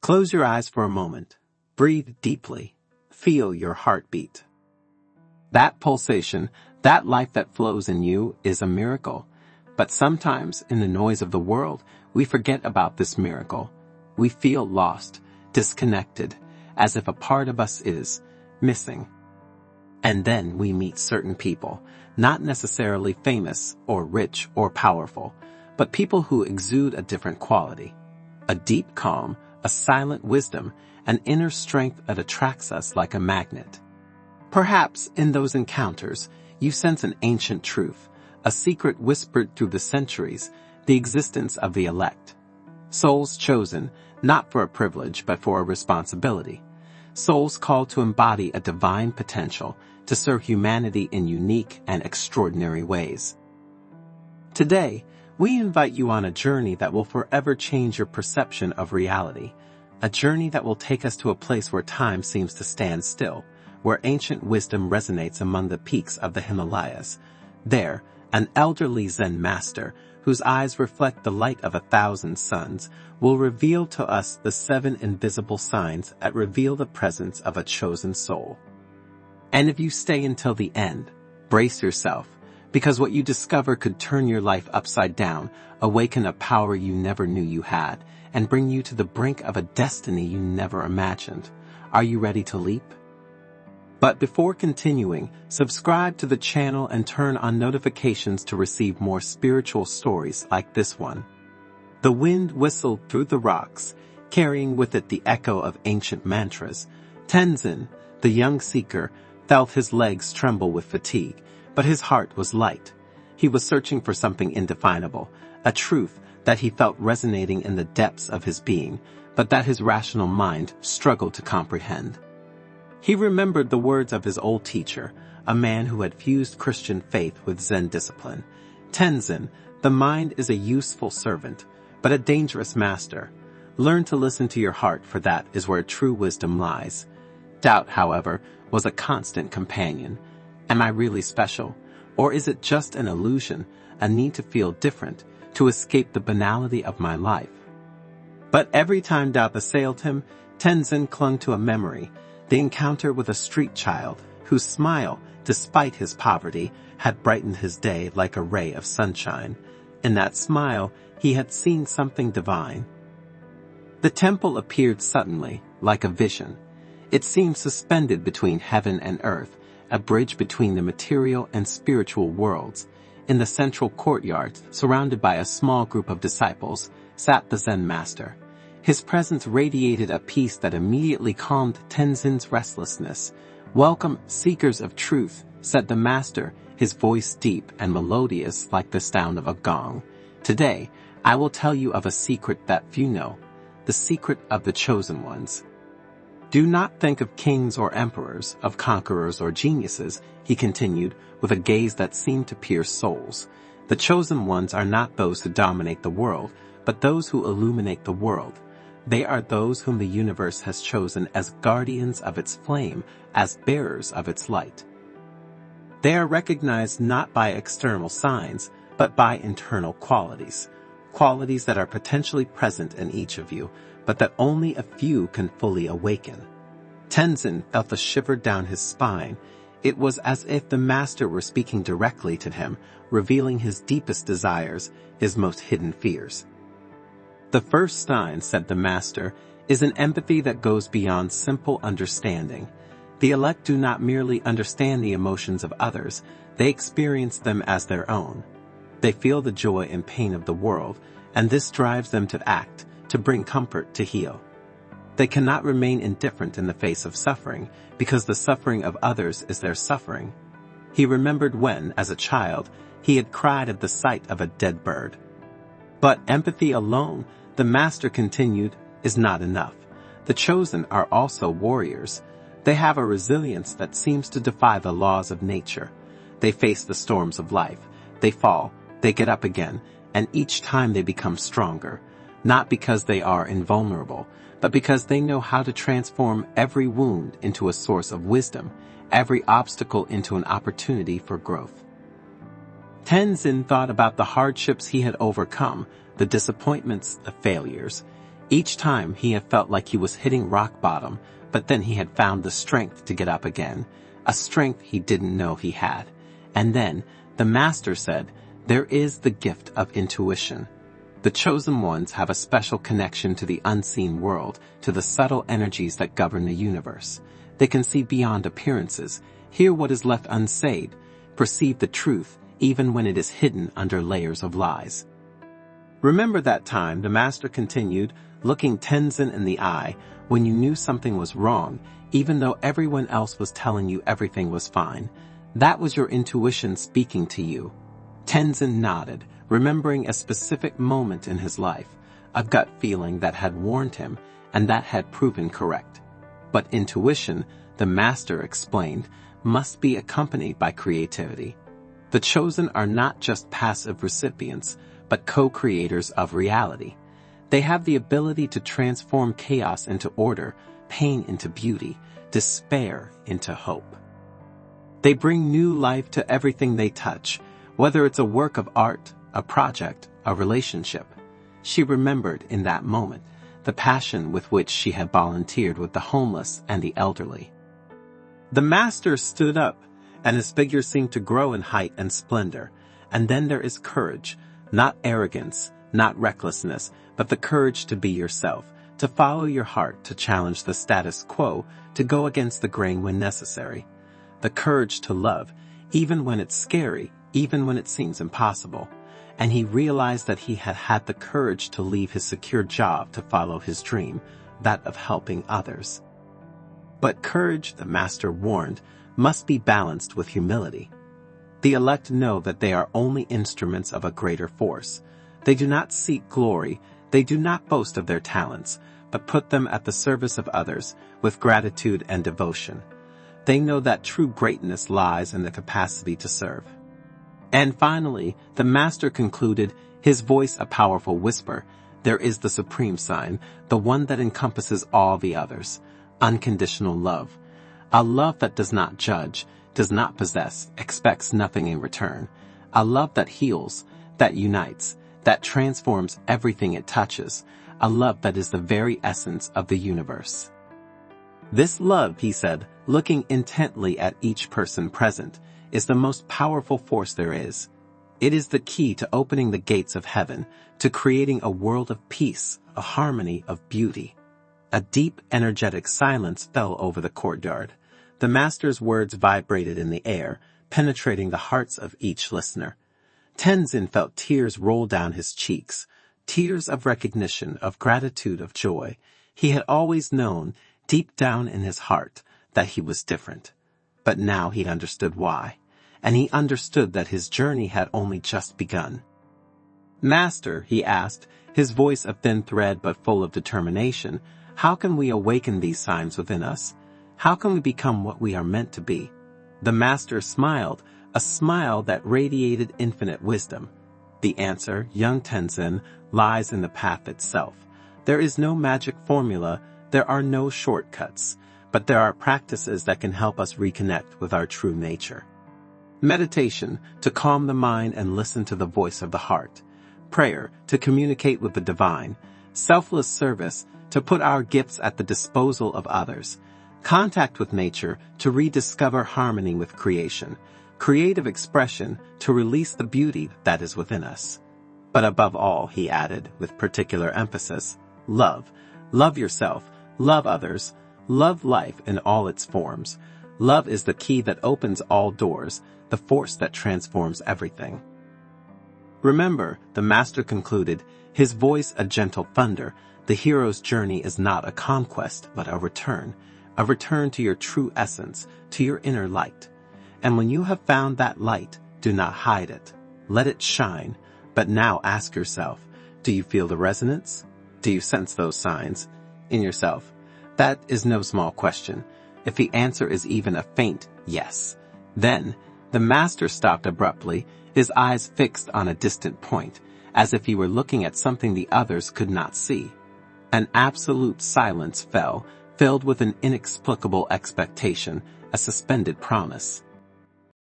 Close your eyes for a moment. Breathe deeply. Feel your heartbeat. That pulsation, that life that flows in you is a miracle. But sometimes, in the noise of the world, we forget about this miracle. We feel lost, disconnected, as if a part of us is missing. And then we meet certain people, not necessarily famous or rich or powerful, but people who exude a different quality. A deep calm, a silent wisdom, an inner strength that attracts us like a magnet. Perhaps in those encounters, you sense an ancient truth, a secret whispered through the centuries, the existence of the elect. Souls chosen, not for a privilege but for a responsibility. Souls called to embody a divine potential, to serve humanity in unique and extraordinary ways. Today, we invite you on a journey that will forever change your perception of reality, a journey that will take us to a place where time seems to stand still, where ancient wisdom resonates among the peaks of the Himalayas. There, an elderly Zen master, whose eyes reflect the light of 1,000 suns, will reveal to us the 7 invisible signs that reveal the presence of a chosen soul. And if you stay until the end, brace yourself, because what you discover could turn your life upside down, awaken a power you never knew you had, and bring you to the brink of a destiny you never imagined. Are you ready to leap? But before continuing, subscribe to the channel and turn on notifications to receive more spiritual stories like this one. The wind whistled through the rocks, carrying with it the echo of ancient mantras. Tenzin, the young seeker, felt his legs tremble with fatigue, but his heart was light. He was searching for something indefinable, a truth that he felt resonating in the depths of his being, but that his rational mind struggled to comprehend. He remembered the words of his old teacher, a man who had fused Christian faith with Zen discipline. Tenzin, the mind is a useful servant, but a dangerous master. Learn to listen to your heart, for that is where true wisdom lies. Doubt, however, was a constant companion. Am I really special? Or is it just an illusion, a need to feel different, to escape the banality of my life? But every time doubt assailed him, Tenzin clung to a memory, the encounter with a street child whose smile, despite his poverty, had brightened his day like a ray of sunshine. In that smile, he had seen something divine. The temple appeared suddenly, like a vision. It seemed suspended between heaven and earth, a bridge between the material and spiritual worlds. In the central courtyard, surrounded by a small group of disciples, sat the Zen master. His presence radiated a peace that immediately calmed Tenzin's restlessness. "Welcome, seekers of truth," said the master, his voice deep and melodious like the sound of a gong. "Today, I will tell you of a secret that few know, the secret of the chosen ones." "Do not think of kings or emperors, of conquerors or geniuses," he continued, with a gaze that seemed to pierce souls. "The chosen ones are not those who dominate the world, but those who illuminate the world. They are those whom the universe has chosen as guardians of its flame, as bearers of its light. They are recognized not by external signs, but by internal qualities, qualities that are potentially present in each of you, but that only a few can fully awaken." Tenzin felt a shiver down his spine. It was as if the master were speaking directly to him, revealing his deepest desires, his most hidden fears. "The first sign," said the master, "is an empathy that goes beyond simple understanding. The elect do not merely understand the emotions of others, they experience them as their own. They feel the joy and pain of the world, and this drives them to act, to bring comfort, to heal. They cannot remain indifferent in the face of suffering, because the suffering of others is their suffering." He remembered when, as a child, he had cried at the sight of a dead bird. But empathy alone, the master continued, is not enough. The chosen are also warriors. They have a resilience that seems to defy the laws of nature. They face the storms of life. They fall, they get up again, and each time they become stronger. Not because they are invulnerable, but because they know how to transform every wound into a source of wisdom, every obstacle into an opportunity for growth. Tenzin thought about the hardships he had overcome, the disappointments, the failures. Each time he had felt like he was hitting rock bottom, but then he had found the strength to get up again, a strength he didn't know he had. And then, the master said, there is the gift of intuition. The chosen ones have a special connection to the unseen world, to the subtle energies that govern the universe. They can see beyond appearances, hear what is left unsaid, perceive the truth even when it is hidden under layers of lies. Remember that time, the master continued, looking Tenzin in the eye, when you knew something was wrong, even though everyone else was telling you everything was fine. That was your intuition speaking to you. Tenzin nodded, remembering a specific moment in his life, a gut feeling that had warned him and that had proven correct. But intuition, the master explained, must be accompanied by creativity. The chosen are not just passive recipients, but co-creators of reality. They have the ability to transform chaos into order, pain into beauty, despair into hope. They bring new life to everything they touch, whether it's a work of art, a project, a relationship. She remembered in that moment the passion with which she had volunteered with the homeless and the elderly. The master stood up, and his figure seemed to grow in height and splendor. And then there is courage, not arrogance, not recklessness, but the courage to be yourself, to follow your heart, to challenge the status quo, to go against the grain when necessary. The courage to love, even when it's scary, even when it seems impossible. And he realized that he had had the courage to leave his secure job to follow his dream, that of helping others. But courage, the master warned, must be balanced with humility. The elect know that they are only instruments of a greater force. They do not seek glory, they do not boast of their talents, but put them at the service of others with gratitude and devotion. They know that true greatness lies in the capacity to serve. And finally, the master concluded, his voice a powerful whisper, there is the supreme sign, the one that encompasses all the others, unconditional love. A love that does not judge, does not possess, expects nothing in return. A love that heals, that unites, that transforms everything it touches. A love that is the very essence of the universe. This love, he said, looking intently at each person present, is the most powerful force there is. It is the key to opening the gates of heaven, to creating a world of peace, a harmony of beauty. A deep, energetic silence fell over the courtyard. The master's words vibrated in the air, penetrating the hearts of each listener. Tenzin felt tears roll down his cheeks, tears of recognition, of gratitude, of joy. He had always known, deep down in his heart, that he was different. But now he understood why, and he understood that his journey had only just begun. Master, he asked, his voice a thin thread but full of determination, how can we awaken these signs within us? How can we become what we are meant to be? The master smiled, a smile that radiated infinite wisdom. The answer, young Tenzin, lies in the path itself. There is no magic formula, there are no shortcuts, but there are practices that can help us reconnect with our true nature. Meditation, to calm the mind and listen to the voice of the heart. Prayer, to communicate with the divine. Selfless service, to put our gifts at the disposal of others. Contact with nature, to rediscover harmony with creation. Creative expression, to release the beauty that is within us. But above all, he added, with particular emphasis, love. Love yourself, love others, love life in all its forms. Love is the key that opens all doors, the force that transforms everything. Remember, the master concluded, his voice a gentle thunder, the hero's journey is not a conquest, but a return to your true essence, to your inner light. And when you have found that light, do not hide it. Let it shine. But now ask yourself, do you feel the resonance? Do you sense those signs in yourself? That is no small question. If the answer is even a faint yes, then the master stopped abruptly, his eyes fixed on a distant point, as if he were looking at something the others could not see. An absolute silence fell, filled with an inexplicable expectation, a suspended promise.